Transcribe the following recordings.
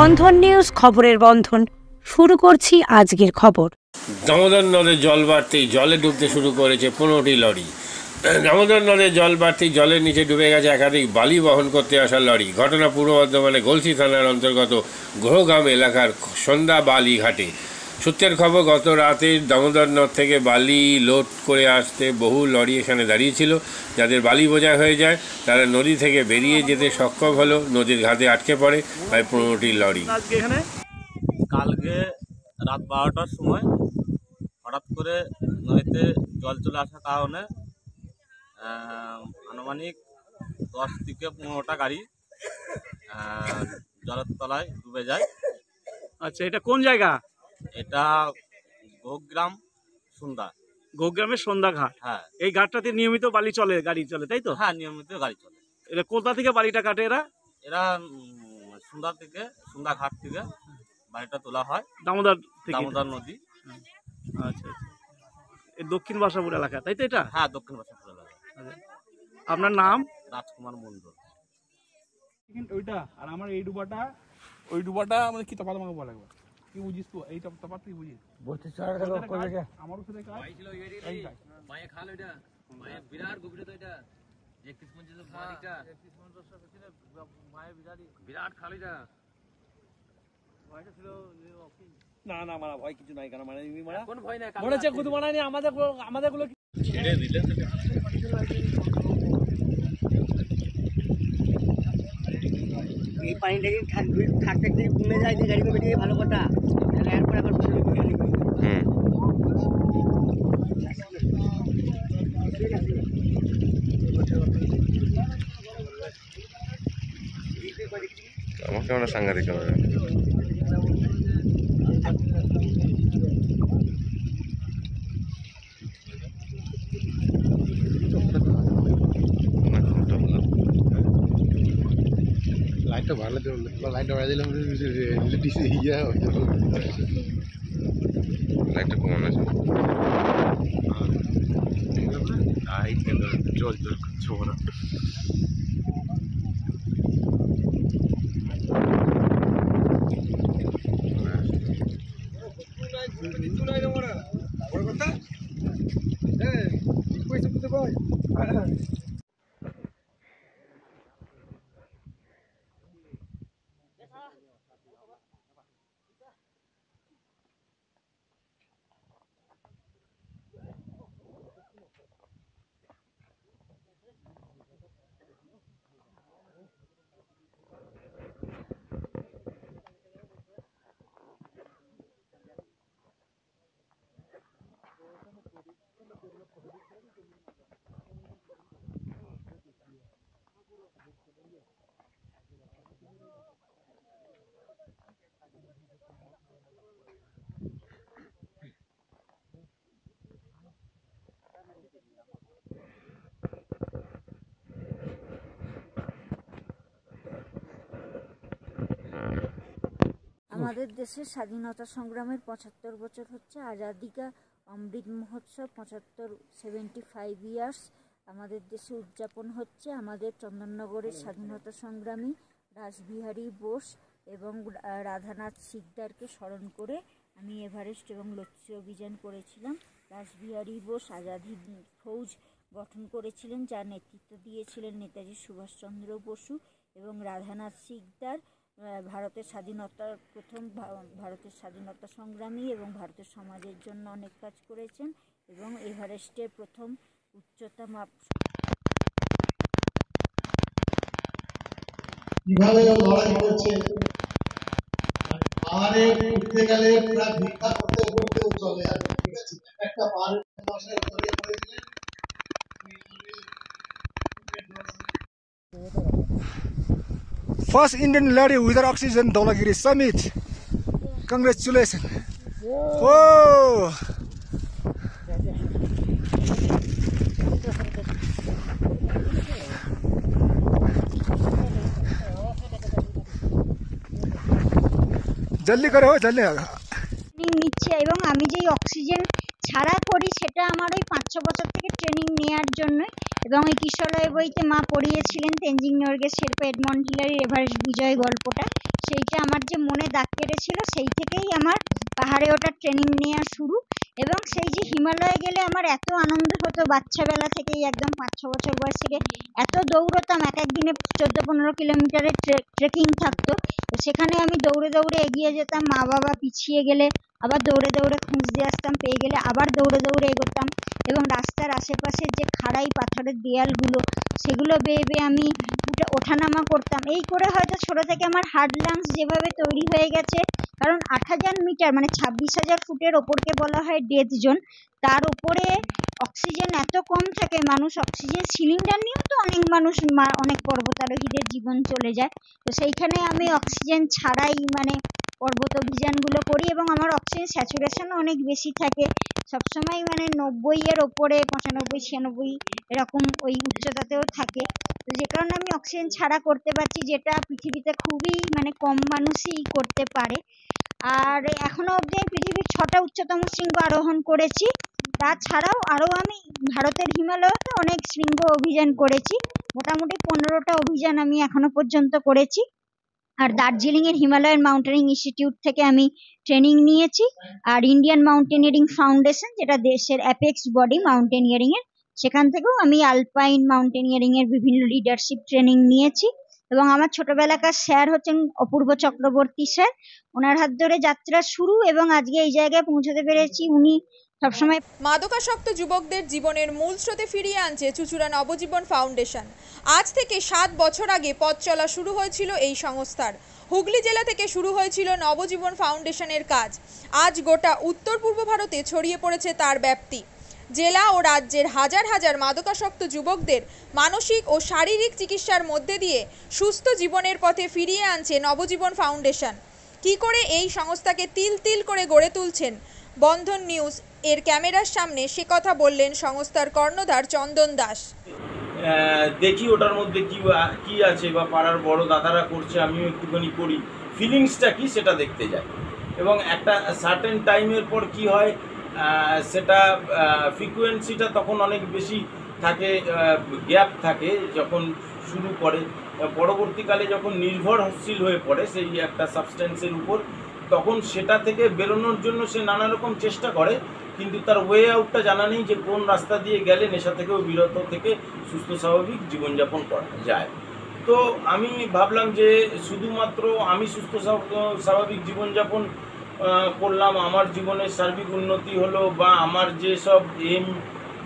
বন্ধন news, খবরের বন্ধন। শুরু করছি আজকের খবর। দামোদর নদে জল বাড়তেই জলে ডুবতে শুরু করেছে 15টি লরি। দামোদর নদে জল বাড়তেই জলের নিচে ডুবে গেছে একাধিক বালি বহন করতে আসা লরি। ঘটনা পূর্ব বর্ধমানে গলসি থানার অন্তর্গত গ্রহগ্রাম এলাকার সন্ধ্যা বালি ঘাটে। সূত্রের খবর, গত রাতে দামোদর নদ থেকে বালি লোড করে আসতে বহু লরি এখানে দাঁড়িয়েছিল। যাদের বালি বোঝা হয়ে যায় তারা নদী থেকে বেরিয়ে যেতে সক্ষম হলো। নদীর ঘাটে আটকে পড়ে প্রায় 15টি লরি। কালকে রাত 12টার সময় হঠাৎ করে নদীতে জল চলে আসার কারণে আনুমানিক 10 থেকে 15টা গাড়ি জলের তলায় ডুবে যায়। আচ্ছা, এটা কোন জায়গা? এটা গ্রহগ্রাম সন্ধ্যা, গ্রহগ্রামের সন্ধ্যা ঘাট। হ্যাঁ, এই ঘাটটাতে নিয়মিত গাড়ি চলে, তাই তো? হ্যাঁ, নিয়মিত গাড়ি চলে। এটা কোথা থেকে বালিটা কাটে এরা সন্ধ্যা ঘাট থেকে বাড়িটা তোলা হয়, দামোদর নদী। আচ্ছা, এই দক্ষিণ বাসাপুর এলাকা, তাই তো? এটা, হ্যাঁ, দক্ষিণ বাসাপুর এলাকা। আপনার নাম? রাজকুমার মন্ডল। ওইটা আর আমার এই ডুবাটা মানে কি তফাৎ আমাকে বলা লাগবে, কি বুঝিস তুই? এই তফাৎ তুই বুঝিস? আমারও সাথে কাজ মায়ে খাল, ওইটা মায়ে বিরাট গভীর, তো এটা 31-50 মালিকটা 31-50 মায়ে বিরাট খাল, এটা ভয়টা ছিল। না না মারা ভয় কিছু নাই, কারণ মানে কোন ভয় নাই, মনে হচ্ছে শুধু মানা নেই। আমাদের গুলো ছেড়ে দিলে এই পানিটা যদি থাকতে কমে যায়, যে গাড়ি কমে দিয়ে ভালো কথা, তাহলে এরপর আবার আমাকে আমরা সাংঘাতিক হবে। লাইটটা ভালো লাইটটা বাড়িয়ে দিলাম, লাইটটা কমানো আছে। জল করছে ওরা। আমাদের দেশের স্বাধীনতা সংগ্রামের 75 বছর হচ্ছে। আজাদি কা অমৃত মহোৎসব 75 ইয়ার্স আমাদের দেশে উদযাপন হচ্ছে। আমাদের চন্দননগরের স্বাধীনতা সংগ্রামী রাসবিহারী বোস এবং রাধানাথ সিকদারকে স্মরণ করে আমি এভারেস্ট এবং লচ্ছি অভিযান করেছিলাম। রাসবিহারী বোস আজাদি ফৌজ গঠন করেছিলেন, যার নেতৃত্ব দিয়েছিলেন নেতাজি সুভাষচন্দ্র বসু, এবং রাধানাথ সিকদার ভারতের স্বাধীনতা সংগ্রামী এবং ভারতের সমাজের জন্য অনেক কাজ করেছেন, এবং এভারেস্টের প্রথম উচ্চতা মাপ কিভাবে লড়াই করেছে। পাহাড়ে উঠতে গেলে প্রায় ভিক্ষা করতে চলে আসবে, ঠিক আছে? একটা পাহাড়ের বসায় ধরে দিলেন। First Indian lady without oxygen, Dhaulagiri summit. Congratulations. Oh. जल्दी करो, जल्दी নিচ্ছে। এবং আমি যেই অক্সিজেন ছাড়া করি সেটা আমার ওই 5-6 বছর থেকে ট্রেনিং নেওয়ার জন্য। এবং এই কিশলয় বইতে মা পড়িয়েছিলেন তেনজিং নরগে শেরপা এডমন্ড হিলারির এভারেস্ট বিজয় গল্পটা, সেইটা আমার যে মনে দাগ কেটেছিল, সেই থেকেই আমার পাহাড়ে ওঠার ট্রেনিং নেওয়া শুরু। এবং সেই যে হিমালয়ে গেলে আমার এত আনন্দ হতো, বাচ্চাবেলা থেকেই একদম 5-6 বছর বয়স থেকে এত দৌড়তাম, এক একদিনে 14-15 কিলোমিটারের ট্রেকিং থাকতো। তো সেখানে আমি দৌড়ে দৌড়ে এগিয়ে যেতাম, মা বাবা পিছিয়ে গেলে আবার দৌড়ে দৌড়ে খোঁজ দিয়ে আসতাম, পেয়ে গেলে আবার দৌড়ে দৌড়ে এগোতাম। এবং রাস্তার আশেপাশের যে খাড়াই পাথরের দেয়ালগুলো, সেগুলো বেয়ে বেয়ে আমি ওঠানামা করতাম। এই করে হয়তো ছোট থেকে আমার হার্ড লাংস যেভাবে তৈরি হয়ে গেছে, কারণ 8000 মিটার মানে 26,000 ফুটের ওপরকে বলা হয় ডেথ জোন। তার উপরে অক্সিজেন এত কম থাকে, মানুষ অক্সিজেন সিলিন্ডার নিয়েও তো অনেক মানুষ অনেক পর্বতারোহীদের জীবন চলে যায়। তো সেইখানে আমি অক্সিজেন ছাড়াই মানে পর্বত অভিযানগুলো করি, এবং আমার অক্সিজেন স্যাচুরেশন অনেক বেশি থাকে সবসময়, মানে 90-এর ওপরে, 95-96 এরকম ওই উচ্চতাতেও থাকে। তো যে কারণে আমি অক্সিজেন ছাড়া করতে পারছি, যেটা পৃথিবীতে খুবই মানে কম মানুষই করতে পারে। আর এখনো অবধি আমি পৃথিবীর 6টা উচ্চতম শৃঙ্গ আরোহণ করেছি। তাছাড়াও আরো আমি ভারতের হিমালয়তে অনেক শৃঙ্গ অভিযান করেছি, মোটামুটি 15টা অভিযান আমি এখনো পর্যন্ত করেছি। আর দার্জিলিং এর হিমালয়ান মাউন্টেনিং ইনস্টিটিউট থেকে আমি ট্রেনিং নিয়েছি। আর ইন্ডিয়ান মাউন্টেনিয়ারিং ফাউন্ডেশন, যেটা দেশের অ্যাপেক্স বডি মাউন্টেনিয়ারিং এর, সেখান থেকেও আমি আলপাইন মাউন্টেনিয়ারিং এর বিভিন্ন লিডারশিপ ট্রেনিং নিয়েছি। এবং আমার ছোটবেলাকার স্যার হচ্ছেন অপূর্ব চক্রবর্তী স্যার, ওনার হাত ধরে যাত্রা শুরু এবং আজকে এই জায়গায় পৌঁছতে পেরেছি। উনি সবসময় মাদকাসক্ত যুবকদের জীবনের মূল স্রোতে ফিরিয়ে আনছে চুঁচুড়া নবজীবন ফাউন্ডেশন। আজ থেকে 7 বছর আগে পথ চলা শুরু হয়েছিল এই সংস্থার। হুগলি জেলা থেকে শুরু হয়েছিল নবজীবন ফাউন্ডেশনের কাজ। আজ গোটা উত্তর পূর্ব ভারতে ছড়িয়ে পড়েছে তার ব্যাপ্তি। জেলা ও রাজ্যের হাজার হাজার মাদকাসক্ত যুবকদের মানসিক ও শারীরিক চিকিৎসার মধ্যে দিয়ে সুস্থ জীবনের পথে ফিরিয়ে আনছে নবজীবন ফাউন্ডেশন। কি করে এই সংস্থাকে তিল তিল করে গড়ে তুলছেন বন্ধন নিউজ এর ক্যামেরার সামনে, সে কথা বললেন সংস্থার কর্ণধার চন্দন দাস। দেখি ওটার মধ্যে কি আছে, বা পাড়ার বড় দাদারা করছে, আমিও একটুখানি করি, ফিলিংসটা কি সেটা দেখতে যাই। এবং একটা সার্টেন টাইমের পর কি হয়, সেটা ফ্রিকোয়েন্সিটা তখন অনেক বেশি থাকে, গ্যাপ থাকে যখন শুরু করে। পরবর্তীকালে যখন নির্ভরশীল হয়ে পড়ে সেই একটা সাবস্টেন্সের উপর, তখন সেটা থেকে বেরোনোর জন্য সে নানা রকম চেষ্টা করে, কিন্তু তার ওয়ে আউটটা জানা নেই যে কোন রাস্তা দিয়ে গেলে নেশা থেকেও বিরত থেকে সুস্থ স্বাভাবিক জীবনযাপন করা যায়। তো আমি ভাবলাম যে শুধুমাত্র আমি সুস্থ স্বাভাবিক জীবনযাপন করলাম, আমার জীবনের সার্বিক উন্নতি হলো, বা আমার যেসব এম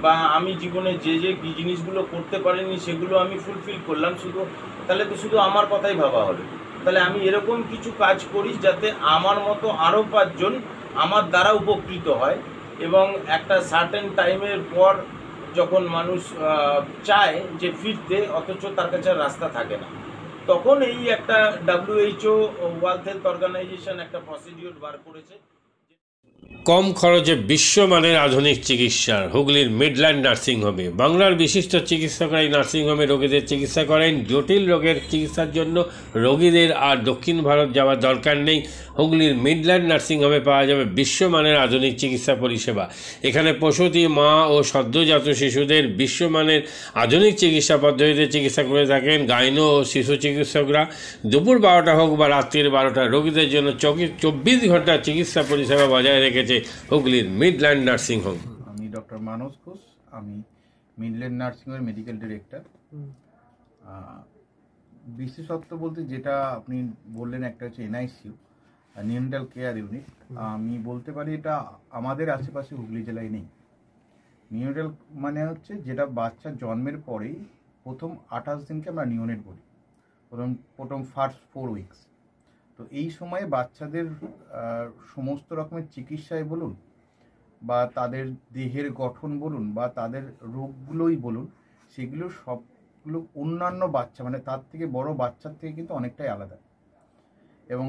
বা আমি জীবনে যে জিনিসগুলো করতে পারিনি সেগুলো আমি ফুলফিল করলাম, তাহলে তো শুধু আমার কথাই ভাবা হলো। তাহলে আমি এরকম কিছু কাজ করি যাতে আমার মতো আরও 5 জন আমার দ্বারা উপকৃত হয়। এবং একটা সার্টেন টাইমের পর যখন মানুষ চায় যে ফিরতে, অথচ তার কাছে রাস্তা থাকে না, তখন এই একটা WHO ওয়ার্ল্ড হেলথ অর্গানাইজেশন একটা প্রসিডিওর বার করেছে। কম খরচে বিশ্বমানের আধুনিক চিকিৎসার হুগলির মিডল্যান্ড নার্সিংহোমে বাংলার বিশিষ্ট চিকিৎসকরা এই নার্সিংহোমে রোগীদের চিকিৎসা করেন। জটিল রোগের চিকিৎসার জন্য রোগীদের আর দক্ষিণ ভারত যাওয়ার দরকার নেই। হুগলির মিডল্যান্ড নার্সিংহোমে পাওয়া যাবে বিশ্বমানের আধুনিক চিকিৎসা পরিষেবা। এখানে প্রসূতি মা ও সদ্যজাত শিশুদের বিশ্বমানের আধুনিক চিকিৎসা পদ্ধতিতে চিকিৎসা করে থাকেন গাইনো ও শিশু চিকিৎসকরা। দুপুর 12টা হোক বা রাত্রির 12টা, রোগীদের জন্য 24 ঘন্টা চিকিৎসা পরিষেবা বজায় রেখেছে হুগলির মিডল্যান্ড নার্সিংহোম। আমি ডক্টর মানস ঘোষ, আমি মিডল্যান্ড নার্সিংহোমের মেডিকেল ডিরেক্টর। বিশেষত্ব বলতে যেটা আপনি বললেন, একটা হচ্ছে NICU, নিউনেটাল কেয়ার ইউনিট। আমি বলতে পারি এটা আমাদের আশেপাশে হুগলি জেলায় নেই। নিউনেটাল মানে হচ্ছে যেটা বাচ্চা জন্মের পরেই প্রথম 28 দিনকে আমরা নিউনেট বলি, প্রথম ফার্স্ট 4 উইকস। তো এই সময়ে বাচ্চাদের সমস্ত রকমের চিকিৎসায় বলুন, বা তাদের দেহের গঠন বলুন, বা তাদের রোগগুলোই বলুন, সেগুলো সবগুলো অন্যান্য বাচ্চা মানে তার থেকে বড় বাচ্চার থেকে কিন্তু অনেকটাই আলাদা। এবং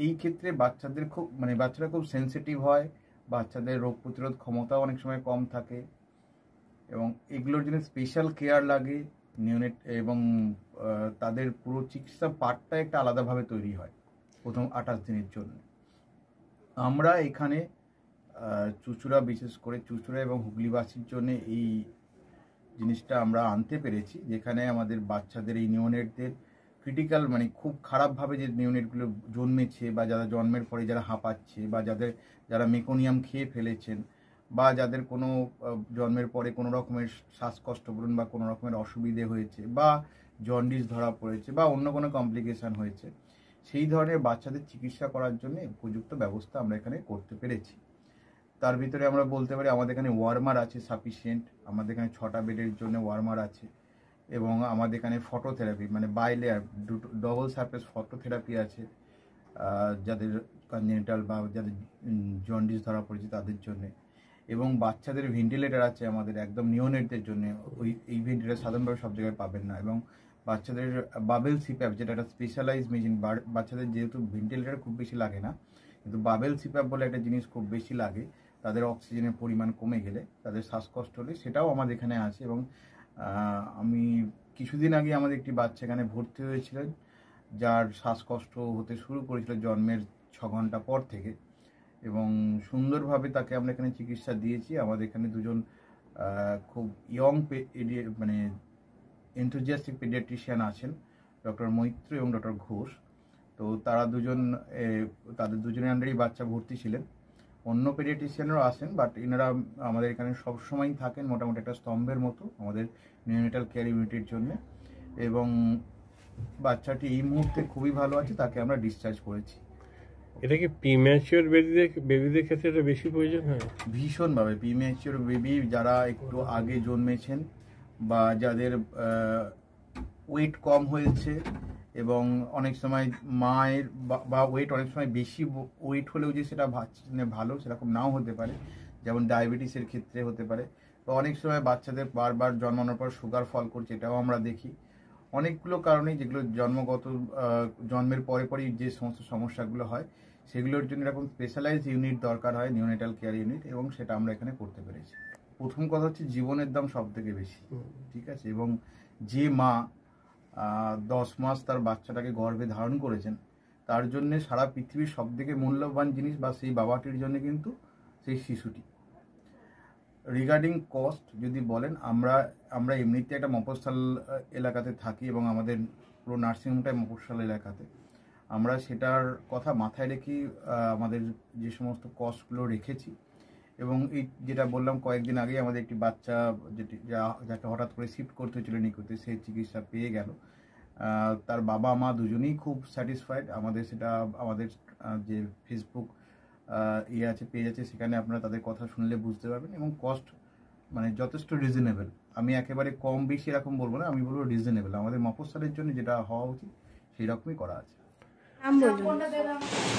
এই ক্ষেত্রে বাচ্চারা খুব সেন্সিটিভ হয়, বাচ্চাদের রোগ প্রতিরোধ ক্ষমতাও অনেক সময় কম থাকে, এবং এগুলোর জন্য স্পেশাল কেয়ার লাগে নিউনেট, এবং তাদের পুরো চিকিৎসা পার্টটা একটা আলাদাভাবে তৈরি হয় প্রথম 28 দিনের জন্য। আমরা এখানে চুঁচুড়া, বিশেষ করে চুঁচুড়া এবং হুগলিবাসীর জন্য এই জিনিসটা আমরা আনতে পেরেছি, যেখানে আমাদের বাচ্চাদের এই নিউনেটদের ক্রিটিক্যাল মানে খুব খারাপভাবে যে নিউনেটগুলো জন্মেছে বা যারা জন্মের পরে যারা হাঁপাচ্ছে বা যারা মেকোনিয়াম খেয়ে ফেলেছেন বা যাদের কোনো জন্মের পরে কোনো রকমের শ্বাসকষ্ট বলুন বা কোনো রকমের অসুবিধে হয়েছে বা জন্ডিস ধরা পড়েছে বা অন্য কোনো কমপ্লিকেশান হয়েছে, সেই ধরনের বাচ্চাদের চিকিৎসা করার জন্য উপযুক্ত ব্যবস্থা আমরা এখানে করতে পেরেছি। তার ভিতরে আমরা বলতে পারি আমাদের এখানে ওয়ার্মার আছে সাফিসিয়েন্ট, আমাদের এখানে 6টা বেডের জন্য ওয়ার্মার আছে এবং আমাদের এখানে ফটোথেরাপি মানে বাইলেয়ার ডবল সারফেস ফটোথেরাপি আছে যাদের কনজেনিটাল বা যাদের জন্ডিস ধরা পড়েছে তাদের জন্যে, এবং বাচ্চাদের ভেন্টিলেটার আছে আমাদের একদম নিওনেটদের জন্য। এই ভেন্টিলেটার সাধারণভাবে সব জায়গায় পাবেন না, এবং বাচ্চাদের বাবেল সিপ্যাপ যেটা একটা স্পেশালাইজ মেশিন, বাচ্চাদের যেহেতু ভেন্টিলেটার খুব বেশি লাগে না কিন্তু বাবেল সিপ্যাপ বলে একটা জিনিস খুব বেশি লাগে, তাদের অক্সিজেনের পরিমাণ কমে গেলে তাদের শ্বাসকষ্ট হলে সেটাও আমাদের এখানে আছে। এবং আমি কিছুদিন আগে আমাদের একটি বাচ্চা এখানে ভর্তি হয়েছিলেন যার শ্বাসকষ্ট হতে শুরু করেছিল জন্মের 6 ঘন্টা পর থেকে, এবং সুন্দরভাবে তাকে আমরা এখানে চিকিৎসা দিয়েছি। আমাদের এখানে দুজন খুব ইয়ং মানে এনথুজিয়াস্টিক পেডিয়াট্রিশিয়ান আছেন, ডক্টর মৈত্র এবং ডক্টর ঘোষ। তো তারা তাদের দুজনের আন্ডারেই বাচ্চা ভর্তি ছিলেন। অন্য পেডিয়াট্রিশিয়ানরাও আসেন, বাট এনারা আমাদের এখানে সবসময়ই থাকেন মোটামুটি একটা স্তম্ভের মতো আমাদের নিওনেটাল কেয়ার ইউনিটের জন্য। এবং বাচ্চাটি এই মুহূর্তে খুবই ভালো আছে, তাকে আমরা ডিসচার্জ করেছি। এটা কি প্রিম্যাচিওর বেবিদের ক্ষেত্রে এটা বেশি প্রয়োজন হয়? ভীষণভাবে প্রিম্যাচিওর বেবি যারা একটু আগে জন্মেছেন বা যাদের ওয়েট কম হয়েছে, এবং অনেক সময় মায়ের বা ওয়েট অনেক সময় বেশি ওয়েট হলেও যে সেটা ভালো সেরকম নাও হতে পারে, যেমন ডায়াবেটিসের ক্ষেত্রে হতে পারে। তো অনেক সময় বাচ্চাদের বারবার জন্মানোর পর সুগার ফল করছে, এটাও আমরা দেখি। অনেকগুলো কারণে যেগুলো জন্মের পরেই যে সমস্ত সমস্যাগুলো হয় সেগুলোর জন্য এরকম স্পেশালাইজ ইউনিট দরকার হয়, নিওনেটাল কেয়ার ইউনিট, এবং সেটা আমরা এখানে করতে পেরেছি। প্রথম কথা হচ্ছে জীবনের দাম সব থেকে বেশি, ঠিক আছে, এবং যে মা 10 মাস তার বাচ্চাটাকে গর্ভে ধারণ করেছেন তার জন্য সারা পৃথিবীর সব থেকে মূল্যবান জিনিস বা সেই বাবাটির জন্য কিন্তু সেই শিশুটি। রিগার্ডিং কস্ট যদি বলেন, আমরা এমনিতে একটা মফস্বল এলাকাতে থাকি এবং আমাদের পুরো নার্সিংহোমটাই মফস্বল এলাকাতে। আমরা সেটার কথা মাথায় রেখেই আমাদের যে সমস্ত কস্টগুলো রেখেছি। এবং এই যেটা বললাম কয়েকদিন আগেই আমাদের একটি বাচ্চা যাকে হঠাৎ করে শিফট করতে হয়েছিল নিকুতে, সে চিকিৎসা পেয়ে গেল। তার বাবা মা দুজনেই খুব স্যাটিসফাইড। সেটা আমাদের যে ফেসবুক পেজ আছে, সেখানে আপনারা তাদের কথা শুনলে বুঝতে পারবেন। এবং কস্ট মানে যথেষ্ট রিজনেবল, আমি একেবারে কম বেশি এরকম বলবো না, আমি বলবো রিজনেবল। আমাদের মফস্বলের জন্য যেটা হওয়া উচিত সেই রকমই করা আছে।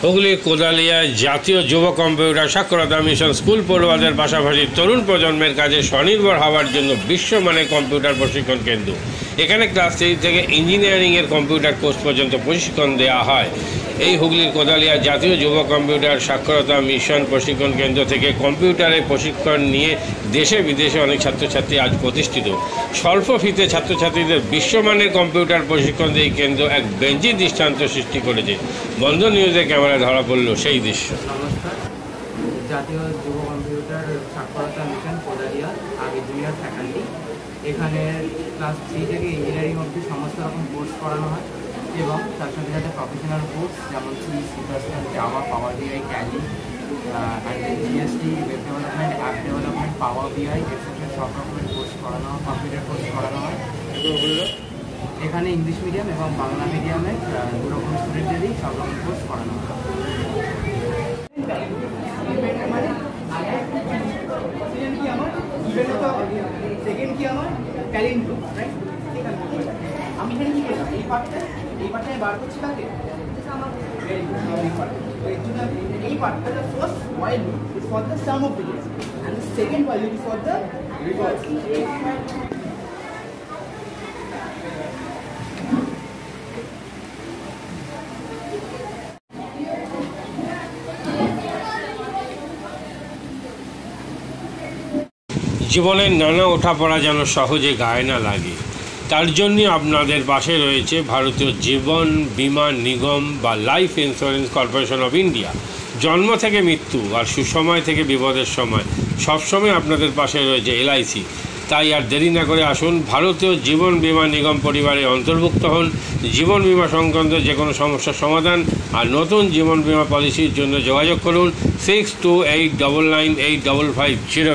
হুগলি কোদালিয়া জাতীয় যুব কম্পিউটার সাক্ষরতা মিশন স্কুল পড়ুয়াদের পাশাপাশি তরুণ প্রজন্মের কাজে স্বনির্ভর হওয়ার জন্য বিশ্বমানের কম্পিউটার প্রশিক্ষণ কেন্দ্র। এখানে ক্লাস 3 থেকে ইঞ্জিনিয়ারিংয়ের কম্পিউটার কোর্স পর্যন্ত প্রশিক্ষণ দেওয়া হয়। এই হুগলির কোদালিয়া জাতীয় যুব কম্পিউটার সাক্ষরতা মিশন প্রশিক্ষণ কেন্দ্র থেকে কম্পিউটারের প্রশিক্ষণ নিয়ে দেশে বিদেশে অনেক ছাত্রছাত্রী আজ প্রতিষ্ঠিত। স্বল্প ফিতে ছাত্রছাত্রীদের বিশ্বমানের কম্পিউটার প্রশিক্ষণ দিয়ে এই কেন্দ্র এক বেঞ্চি দৃষ্টান্ত সৃষ্টি করেছে। বন্ধন নিউজের ক্যামেরায় ধরা পড়ল সেই দৃশ্য। নমস্কার, জাতীয় যুব কম্পিউটার সাক্ষরতা মিশন কোদালিয়া আগে জুনিয়র ফ্যাকাল্টি। এখানে ক্লাস 3 থেকে ইঞ্জিনিয়ারিং অবধি সমস্ত রকম কোর্স করানো হয় এবং তার সাথে সাথে প্রফেশনাল কোর্স যেমন সি++, Java, Power BI, Tally, GST, web development, app development, Power BI etcetera সব রকমের কোর্স করানো হয়, কম্পিউটার কোর্স করানো হয়। এখানে ইংলিশ মিডিয়াম এবং বাংলা মিডিয়ামে দুরকম স্টুডেন্টদেরই সব রকম কোর্স করানো হয়। সেকেন্ড কি আমার ট্যালেন্ট, রাইট? আমি এখানে কি করলাম, এই পার্টটা বার করছি কাকে, আমার এই পার্টটা the first while loop is for the sum of digits and the second while loop is for the reverse. জীবনের নানা ওঠাপড়া যেন সহজে গায়ে না লাগে, তার জন্য আপনাদের পাশে রয়েছে ভারতীয় জীবন বীমা নিগম বা life insurance corporation of India. জন্ম থেকে মৃত্যু আর সুসময় থেকে বিপদের সময় সবসময় আপনাদের পাশে রয়েছে LIC। তাই আর দেরি না করে আসুন, ভারতীয় জীবন বীমা নিগম পরিবারে অন্তর্ভুক্ত হন। জীবন বীমা সংক্রান্ত যে কোনো সমস্যার সমাধান আর নতুন জীবন বীমা পলিসির জন্য যোগাযোগ করুন 6289985550।